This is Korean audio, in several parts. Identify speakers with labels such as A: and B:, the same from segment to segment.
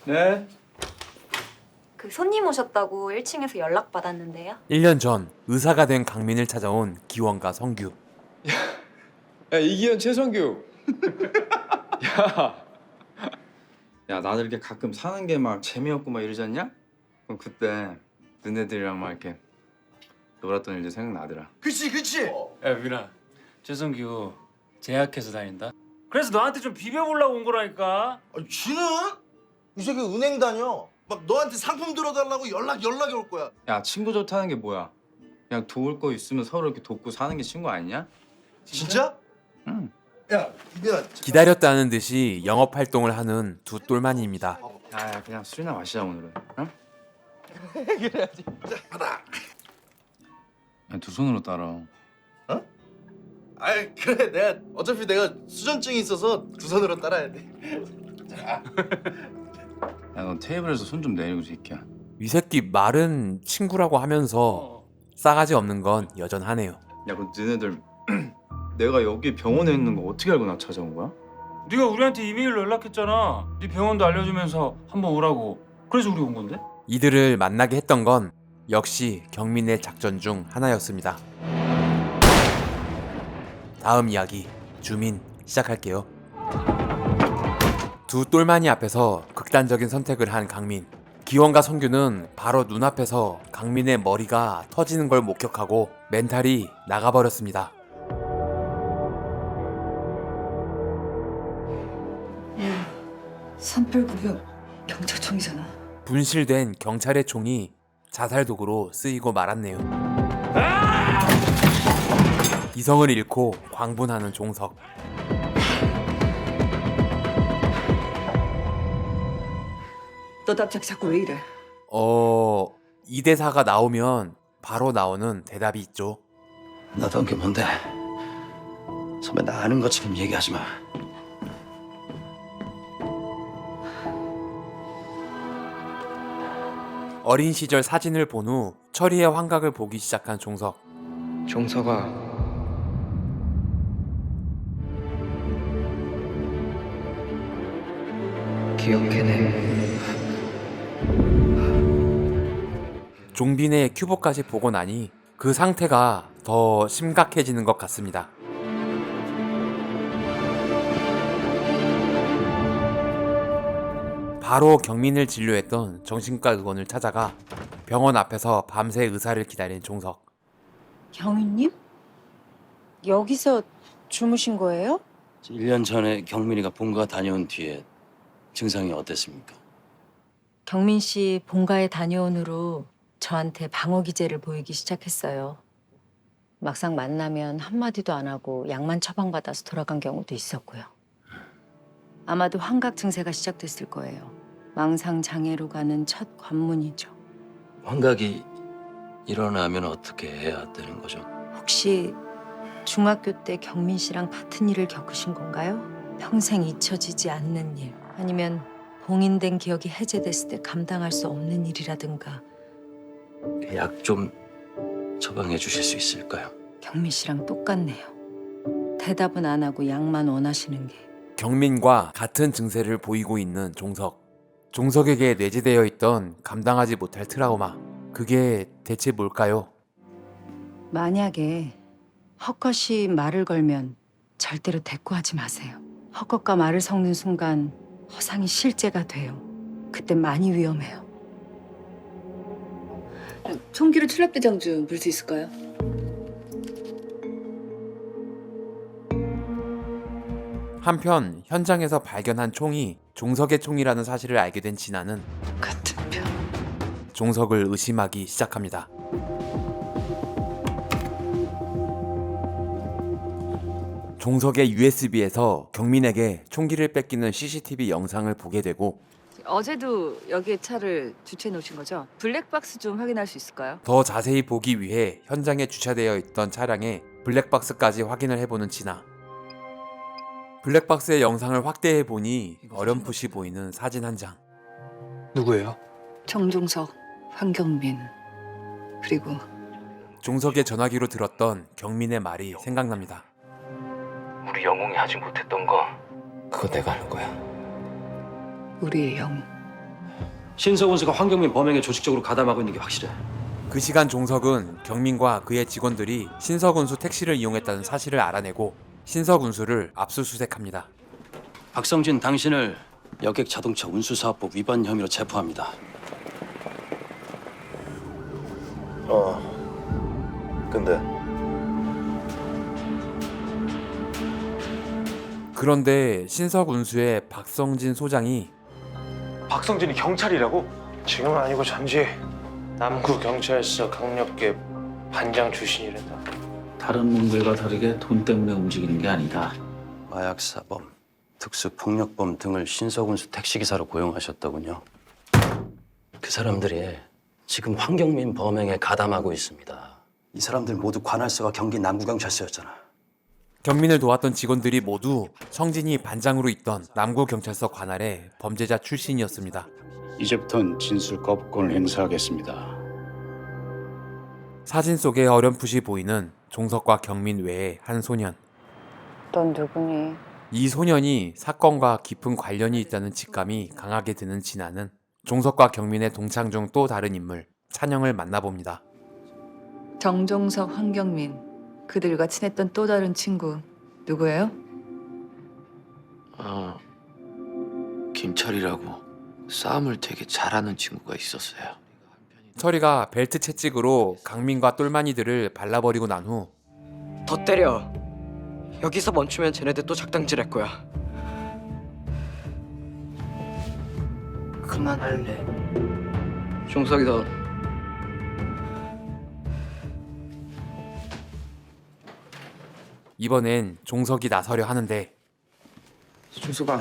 A: 네?
B: 그 손님 오셨다고 1층에서 연락 받았는데요.
C: 1년 전 의사가 된 강민을 찾아온 기원과 성규.
A: 야, 이기현 최성규. 야, 나들 이렇게 가끔 사는 게 막 재미없고 막 이러지 않냐? 그럼 그때 너네들이랑 막 이렇게 놀았던 일들 생각나더라.
D: 그치.
E: 야 민아, 최성규 제약회사 다닌다. 그래서 너한테 좀 비벼보려고 온 거라니까.
D: 쥐는? 이 새끼 은행 다녀. 막 너한테 상품 들어달라고 연락이 올 거야.
A: 야, 친구 좋다는 게 뭐야? 그냥 도울 거 있으면 서로 이렇게 돕고 사는 게 친구 아니냐?
D: 진짜?
A: 응.
D: 야, 이거
C: 기다렸다는 듯이 영업 활동을 하는 두 똘마니입니다.
A: 야, 그냥 술이나 마시자 오늘은. 어?
D: 그래야지. 자, 받아.
A: 야, 두 손으로 따라.
D: 아이 그래 어차피 내가 수전증이 있어서 두 손으로 따라야 돼.
A: 야, 너 테이블에서 손 좀 내리고 새끼야.
C: 이 새끼 말은 친구라고 하면서 싸가지 없는 건 여전하네요.
A: 야, 그럼 너네들 내가 여기 병원에 있는 거 어떻게 알고 나 찾아온 거야?
E: 네가 우리한테 이메일로 연락했잖아. 네 병원도 알려주면서 한번 오라고. 그래서 우리 온 건데.
C: 이들을 만나게 했던 건 역시 경민의 작전 중 하나였습니다. 다음 이야기 주민 시작할게요. 두 똘마니 앞에서 극단적인 선택을 한 강민. 기원과 성규는 바로 눈앞에서 강민의 머리가 터지는 걸 목격하고 멘탈이 나가버렸습니다.
F: 삼팔구역 경찰청이잖아.
C: 분실된 경찰의 총이 자살 도구로 쓰이고 말았네요. 이성을 잃고 광분하는 종석.
F: 너 답장 자꾸 왜 이래?
C: 이 대사가 나오면 바로 나오는 대답이 있죠.
G: 나도 게 뭔데? 선배 나 아는 것처럼 얘기하지 마.
C: 어린 시절 사진을 본 후 철이의 환각을 보기 시작한 종석.
H: 종석아, 기억해내.
C: 종빈의 큐브까지 보고 나니 그 상태가 더 심각해지는 것 같습니다. 바로 경민을 진료했던 정신과 의원을 찾아가 병원 앞에서 밤새 의사를 기다린 종석.
F: 경위님? 여기서 주무신 거예요?
G: 1년 전에 경민이가 본가 다녀온 뒤에 증상이 어땠습니까?
F: 경민 씨 본가에 다녀온 후로 저한테 방어 기제를 보이기 시작했어요. 막상 만나면 한마디도 안 하고 약만 처방받아서 돌아간 경우도 있었고요. 아마도 환각 증세가 시작됐을 거예요. 망상 장애로 가는 첫 관문이죠.
G: 환각이 일어나면 어떻게 해야 되는 거죠?
F: 혹시 중학교 때 경민 씨랑 같은 일을 겪으신 건가요? 평생 잊혀지지 않는 일, 아니면 봉인된 기억이 해제됐을 때 감당할 수 없는 일이라든가.
G: 약 좀 처방해 주실 수 있을까요?
F: 경민 씨랑 똑같네요. 대답은 안 하고 약만 원하시는 게.
C: 경민과 같은 증세를 보이고 있는 종석. 종석에게 내재되어 있던 감당하지 못할 트라우마. 그게 대체 뭘까요?
F: 만약에 헛것이 말을 걸면 절대로 대꾸하지 마세요. 헛것과 말을 섞는 순간 허상이 실제가 돼요. 그때 많이 위험해요.
I: 총기로 출납대장 좀 볼 수 있을까요?
C: 한편 현장에서 발견한 총이 종석의 총이라는 사실을 알게 된 진아는
F: 같은 편.
C: 종석을 의심하기 시작합니다. 종석의 USB에서 경민에게 총기를 뺏기는 CCTV 영상을 보게 되고
I: 어제도 여기에 차를 주차해 놓으신 거죠? 블랙박스 좀 확인할 수 있을까요?
C: 더 자세히 보기 위해 현장에 주차되어 있던 차량의 블랙박스까지 확인을 해보는 진아. 블랙박스의 영상을 확대해 보니 어렴풋이 보이는 사진 한 장.
H: 누구예요?
I: 정종석, 황경민, 그리고
C: 종석의 전화기로 들었던 경민의 말이 생각납니다.
G: 우리 영웅이 하지 못했던 거 그거 내가 하는 거야.
I: 우리의 영웅.
G: 신서군수가 황경민 범행에 조직적으로 가담하고 있는 게 확실해.
C: 그 시간 종석은 경민과 그의 직원들이 신서군수 택시를 이용했다는 사실을 알아내고 신서군수를 압수수색합니다.
G: 박성진 당신을 여객 자동차 운수사업법 위반 혐의로 체포합니다.
D: 근데
C: 그런데 신서군수의 박성진 소장이
J: 박성진이 경찰이라고? 지금은 아니고 전지 남구경찰서 강력계 반장 출신이란다.
G: 다른 놈들과 다르게 돈 때문에 움직이는 게 아니다. 마약사범, 특수폭력범 등을 신서군수 택시기사로 고용하셨더군요. 그 사람들이 지금 황경민 범행에 가담하고 있습니다. 이 사람들 모두 관할서가 경기 남구경찰서였잖아.
C: 경민을 도왔던 직원들이 모두 성진이 반장으로 있던 남구경찰서 관할의 범죄자 출신이었습니다.
K: 이제부턴 진술 거부권을 행사하겠습니다.
C: 사진 속에 어렴풋이 보이는 종석과 경민 외에 한 소년.
I: 넌 누구니?
C: 이 소년이 사건과 깊은 관련이 있다는 직감이 강하게 드는 진아는 종석과 경민의 동창 중 또 다른 인물 찬영을 만나봅니다.
I: 정종석, 황경민, 그들과 친했던 또 다른 친구 누구예요?
H: 김철이라고 싸움을 되게 잘하는 친구가 있었어요.
C: 철이가 벨트 채찍으로 강민과 똘마니들을 발라버리고 난 후
H: 더 때려. 여기서 멈추면 쟤네들 또 작당질할 거야. 그만할래. 종석이 너
C: 이번엔 종석이 나서려 하는데
H: 종석아.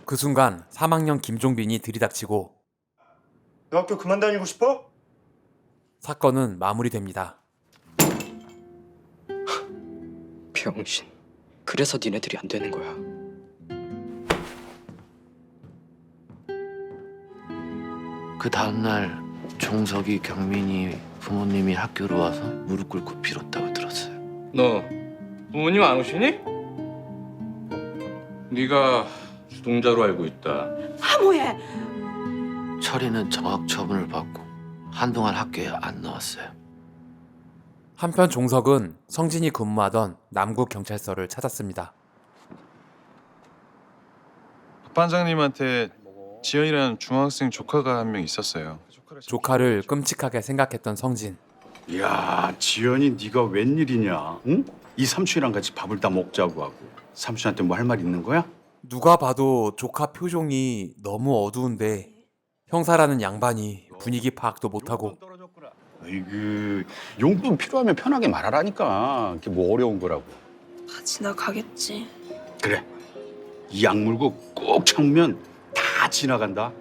C: 그 순간 3학년 김종빈이 들이닥치고
J: 너 학교 그만 다니고 싶어?
C: 사건은 마무리됩니다.
H: 병신. 그래서 니네들이 안 되는 거야.
L: 그 다음날 종석이 경민이 부모님이 학교로 와서 무릎 꿇고 빌었다고 들었어요.
A: 너 부모님 안 오시니? 네가 주동자로 알고 있다.
B: 하모해.
L: 철이는 정학 처분을 받고 한동안 학교에 안 나왔어요.
C: 한편 종석은 성진이 근무하던 남구경찰서를 찾았습니다.
M: 박 반장님한테 지연이라는 중학생 조카가 한 명 있었어요.
C: 조카를 끔찍하게 생각했던 성진.
K: 야, 지연이 네가 웬일이냐? 응? 이 삼촌이랑 같이 밥을 다 먹자고 하고. 삼촌한테 뭐 할 말 있는 거야?
C: 누가 봐도 조카 표정이 너무 어두운데 형사라는 양반이 분위기 파악도 못하고
K: 아이고, 용돈 필요하면 편하게 말하라니까. 그게 뭐 어려운 거라고.
B: 다 지나가겠지.
K: 그래. 이 악물고 꼭 참으면 다 지나간다.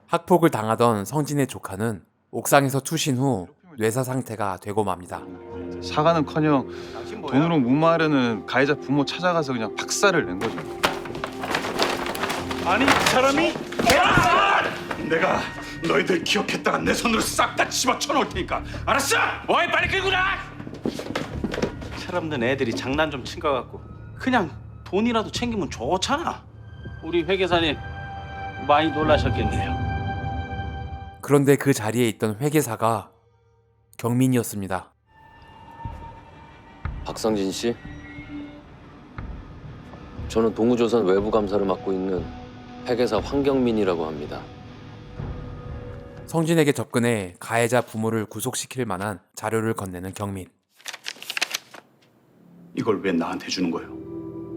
C: 학폭을 당하던 성진의 조카는 옥상에서 투신 후 뇌사 상태가 되고 맙니다.
M: 사과는커녕 돈으로 무마하려는 가해자 부모 찾아가서 그냥 박살을 낸 거죠.
J: 아니 이 사람이
K: 내가 너희들 기억했다가 내 손으로 싹 다 집어쳐 놓을 테니까. 알았어?
J: 어이 빨리 끌고 나! 사람들 애들이 장난 좀 친 거 같고 그냥 돈이라도 챙기면 좋잖아. 우리 회계사님 많이 놀라셨겠네요.
C: 그런데 그 자리에 있던 회계사가 경민이었습니다.
G: 박성진 씨, 저는 동우조선 외부 감사를 맡고 있는 회계사 황경민이라고 합니다.
C: 성진에게 접근해 가해자 부모를 구속시킬 만한 자료를 건네는 경민.
K: 이걸 왜 나한테 주는 거예요?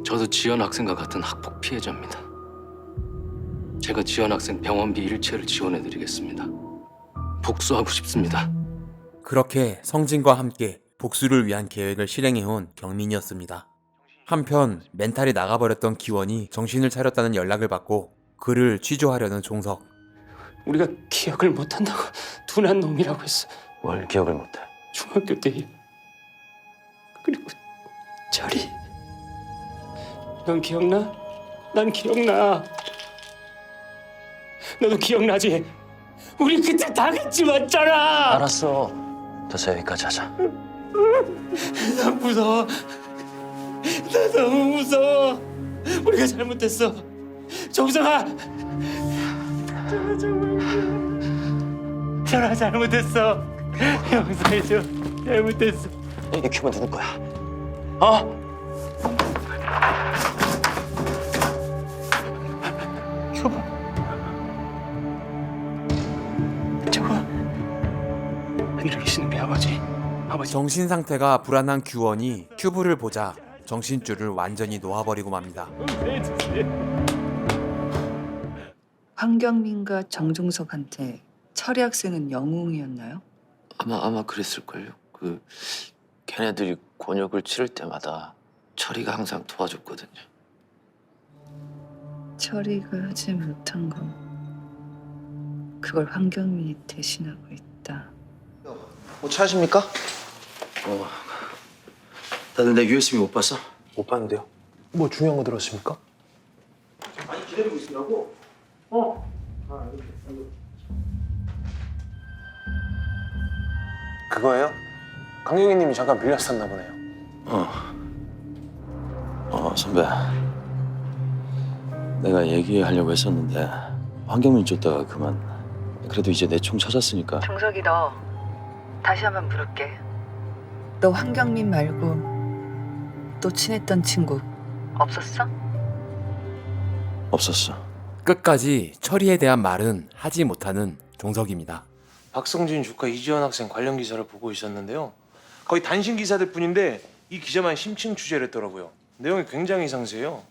L: 저도 지연 학생과 같은 학폭 피해자입니다. 제가 지연 학생 병원비 일체를 지원해드리겠습니다. 복수하고 싶습니다.
C: 그렇게 성진과 함께 복수를 위한 계획을 실행해온 경민이었습니다. 한편 멘탈이 나가버렸던 기원이 정신을 차렸다는 연락을 받고 그를 취조하려는 종석.
E: 우리가 기억을 못한다고 둔한 놈이라고 했어.
G: 뭘 기억을 못해?
E: 중학교 때. 그리고 철이. 넌 기억나? 난 기억나. 너도 기억나지? 우리 그때 다 같이 왔잖아.
G: 알았어. 됐어, 여기까지 하자.
E: 나 무서워. 나 너무 무서워. 우리가 잘못했어. 정성아. 전화 잘못했어. 용서해줘. 잘못했어.
G: 이 큐브 누구 거야? 어?
E: 큐브. 저거 하늘에 계시는 내 아버지.
C: 정신 상태가 불안한 규원이 큐브를 보자 정신줄을 완전히 놓아버리고 맙니다.
I: 황경민과 정종석한테 철희 학생은 영웅이었나요?
L: 아마 그랬을걸요. 걔네들이 곤욕을 치를 때마다 철이가 항상 도와줬거든요.
I: 철이가 하지 못한 거 그걸 황경민이 대신하고 있다.
D: 뭐 찾으십니까?
G: 다들 내 USB 못 봤어?
D: 못 봤는데요. 뭐 중요한 거 들었습니까?
A: 아니 기다리고 있으라고.
D: 그거예요? 강경희님이 잠깐 빌렸었나 보네요.
G: 선배. 내가 얘기하려고 했었는데 황경민 쫓다가 그만. 그래도 이제 내 총 찾았으니까.
I: 종석이 너 다시 한번 물을게. 너 황경민 말고 또 친했던 친구 없었어?
G: 없었어.
C: 끝까지 철이에 대한 말은 하지 못하는 종석입니다.
N: 박성진 조카 이지원 학생 관련 기사를 보고 있었는데요. 거의 단신 기사들 뿐인데 이 기자만 심층 취재를 했더라고요. 내용이 굉장히 상세해요.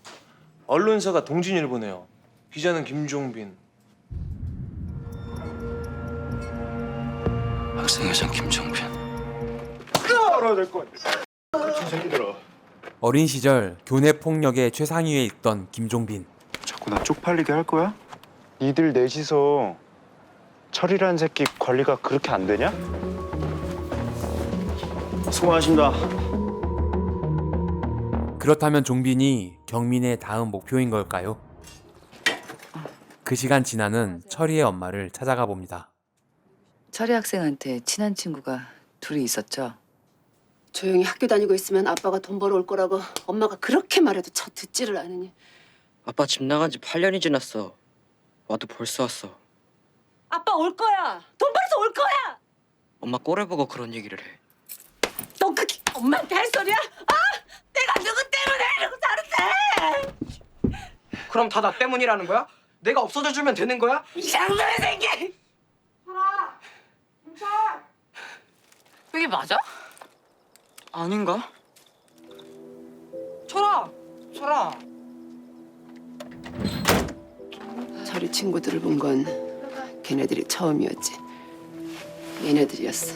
N: 언론사가 동진일보네요. 기자는 김종빈.
L: 학생회장 김정빈.
K: 알아야 될 것 같아. 진짜 힘들어.
C: 어린 시절 교내 폭력의 최상위에 있던 김종빈.
K: 자꾸 나 쪽팔리게 할 거야? 니들 넷이서 철이라는 새끼 관리가 그렇게 안 되냐?
G: 수고하십니다.
C: 그렇다면 종빈이 경민의 다음 목표인 걸까요? 그 시간 진아는 철이의 엄마를 찾아가 봅니다.
I: 철희 학생한테 친한 친구가 둘이 있었죠?
B: 조용히 학교 다니고 있으면 아빠가 돈 벌어올 거라고 엄마가 그렇게 말해도 쳐 듣지를 않으니.
H: 아빠 집 나간 지 8년이 지났어. 와도 벌써 왔어.
B: 아빠 올 거야. 돈 벌어서 올 거야.
H: 엄마 꼴을 보고 그런 얘기를 해.
B: 너 그게 엄마한테 할 소리야? 아! 내가 누구 때문에 이러고 사는데?
H: 그럼 다 나 때문이라는 거야? 내가 없어져 주면 되는 거야?
B: 이상놈의 새끼!
I: 그게 맞아?
H: 아닌가?
I: 철아!
B: 철이 친구들을 본 건 걔네들이 처음이었지. 얘네들이었어.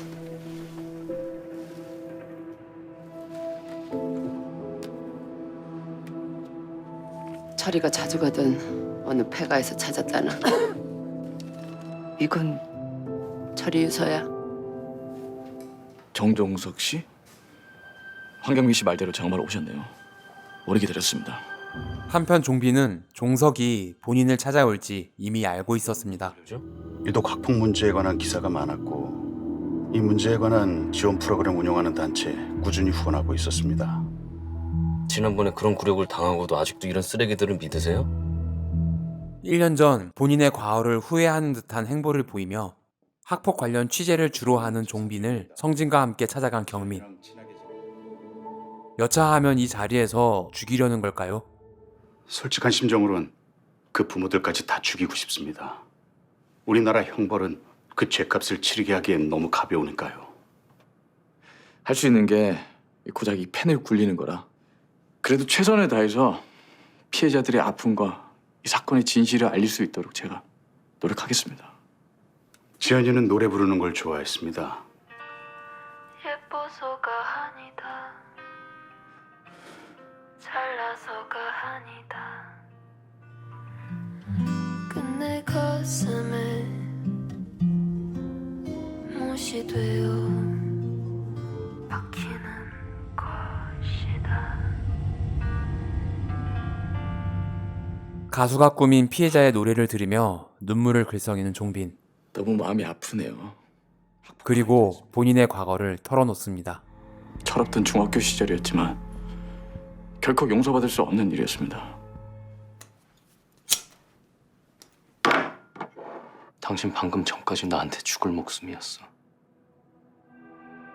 B: 철이가 자주 가던 어느 폐가에서 찾았다나.
I: 이건
B: 철이 유서야.
L: 정종석 씨? 황경민 씨 말대로 정말 오셨네요. 오래 기다렸습니다.
C: 한편 종빈은 종석이 본인을 찾아올지 이미 알고 있었습니다.
K: 유독 학폭 문제에 관한 기사가 많았고 이 문제에 관한 지원 프로그램 운영하는 단체에 꾸준히 후원하고 있었습니다.
L: 지난번에 그런 굴욕을 당하고도 아직도 이런 쓰레기들은 믿으세요?
C: 1년 전 본인의 과오를 후회하는 듯한 행보를 보이며 학폭 관련 취재를 주로 하는 종빈을 성진과 함께 찾아간 경민. 여차하면 이 자리에서 죽이려는 걸까요?
K: 솔직한 심정으론 그 부모들까지 다 죽이고 싶습니다. 우리나라 형벌은 그 죄값을 치르게 하기엔 너무 가벼우니까요.
L: 할 수 있는 게 고작 이 펜을 굴리는 거라. 그래도 최선을 다해서 피해자들의 아픔과 이 사건의 진실을 알릴 수 있도록 제가 노력하겠습니다.
K: 지연이는 노래 부르는 걸 좋아했습니다.
O: 예뻐서가 아니다. 잘나서가 아니다. 끝내 가슴에 못이 되어 박히는 것이다.
C: 가수가 꾸민 피해자의 노래를 들으며 눈물을 글썽이는 종빈.
L: 너무 마음이 아프네요.
C: 그리고 본인의 과거를 털어놓습니다.
L: 철없던 중학교 시절이었지만 결코 용서받을 수 없는 일이었습니다.
G: 당신 방금 전까지 나한테 죽을 목숨이었어.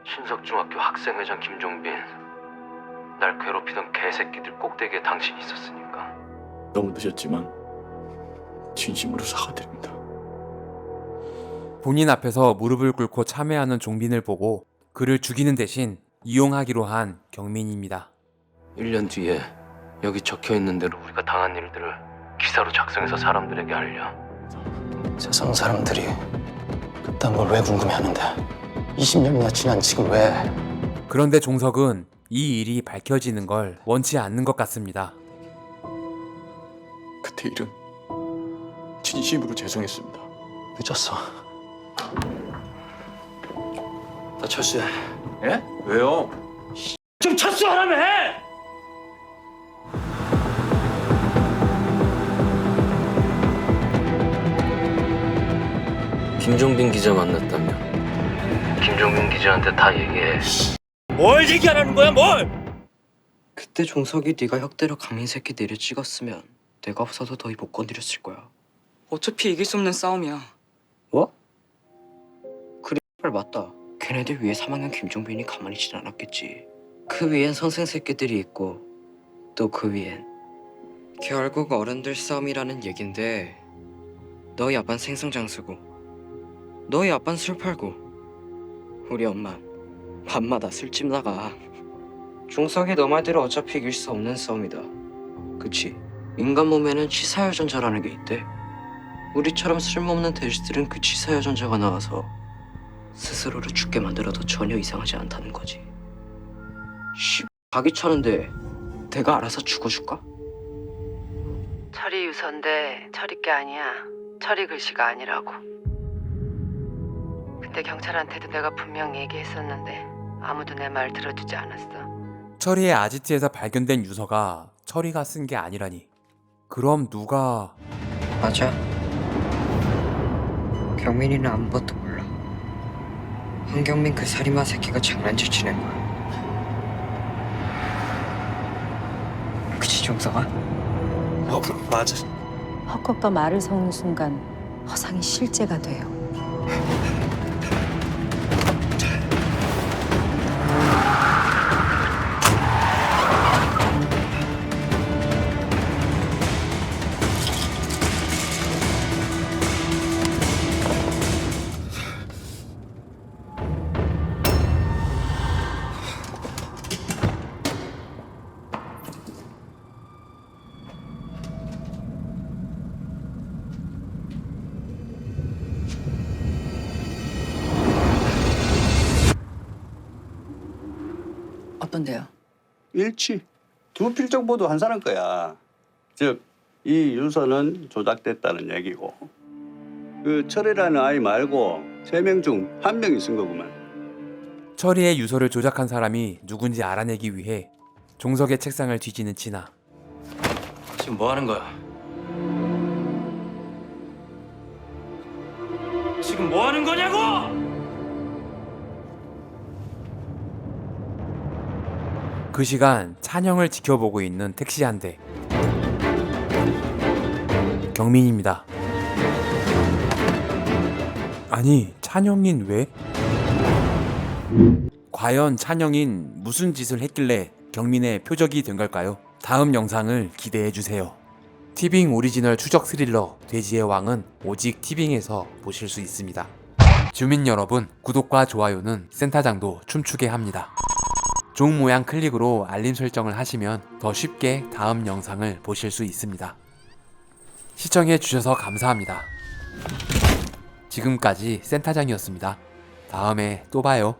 G: 신석중학교 학생회장 김종빈, 날 괴롭히던 개새끼들 꼭대기에 당신이 있었으니까.
L: 너무 늦었지만 진심으로 사과드립니다.
C: 본인 앞에서 무릎을 꿇고 참회하는 종빈을 보고 그를 죽이는 대신 이용하기로 한 경민입니다.
G: 1년 뒤에 여기 적혀있는 대로 우리가 당한 일들을 기사로 작성해서 사람들에게 알려. 세상 사람들이 그딴 걸 왜 궁금해하는데 20년이나 지난 지금 왜?
C: 그런데 종석은 이 일이 밝혀지는 걸 원치 않는 것 같습니다.
L: 그때 일은 진심으로 죄송했습니다.
G: 늦었어. 나 철수해.
N: 예? 왜요?
J: 좀 철수하라며 해!
G: 김종빈 기자 만났다며. 김종빈 기자한테 다 얘기해.
H: 뭘 얘기하라는 거야, 뭘? 그때 종석이 네가 혁대로 강민 새끼 내려 찍었으면 내가 없어도 너희 못 건드렸을 거야. 어차피 이길 수 없는 싸움이야. 뭐? 그래, 맞다. 걔네들 위에 3학년 김종빈이 가만히 있진 않았겠지. 그 위엔 선생 새끼들이 있고 또 그 위엔 결국 어른들 싸움이라는 얘긴데 너희 아빠는 생선장수고 너희 아빠는 술 팔고 우리 엄마 밤마다 술집 나가. 종석이 너 말대로 어차피 이길 수 없는 싸움이다. 그치? 인간 몸에는 치사유전자라는 게 있대. 우리처럼 쓸모없는 돼지들은 그 치사유전자가 나와서 스스로를 죽게 만들어도 전혀 이상하지 않다는 거지. 자기 차는데 내가 알아서 죽어줄까?
P: 철이 유서인데 철이 게 아니야. 철이 글씨가 아니라고. 근데 경찰한테도 내가 분명 얘기했었는데 아무도 내 말 들어주지 않았어.
C: 철이의 아지트에서 발견된 유서가 철이가 쓴 게 아니라니. 그럼 누가...
H: 맞아. 경민이는 아무것도 몰라. 한경민 그 살인마 새끼가 장난질 치는 거야. 그치, 종석아?
G: 맞아.
F: 헛것과 말을 섞는 순간 허상이 실제가 돼요.
H: 어떤데요?
Q: 일치. 두 필적보도 한 사람 거야. 즉, 이 유서는 조작됐다는 얘기고 그 철이라는 아이 말고 3명 중 1명이 쓴 거구만.
C: 철이의 유서를 조작한 사람이 누군지 알아내기 위해 종석의 책상을 뒤지는 진아.
G: 지금 뭐 하는 거야?
J: 지금 뭐 하는 거냐고!
C: 그 시간 찬영을 지켜보고 있는 택시 한 대. 경민입니다. 아니, 찬영인 왜? 과연 찬영인 무슨 짓을 했길래 경민의 표적이 된 걸까요? 다음 영상을 기대해주세요. 티빙 오리지널 추적 스릴러 돼지의 왕은 오직 티빙에서 보실 수 있습니다. 주민 여러분, 구독과 좋아요는 센터장도 춤추게 합니다. 종 모양 클릭으로 알림 설정을 하시면 더 쉽게 다음 영상을 보실 수 있습니다. 시청해주셔서 감사합니다. 지금까지 센터장이었습니다. 다음에 또 봐요.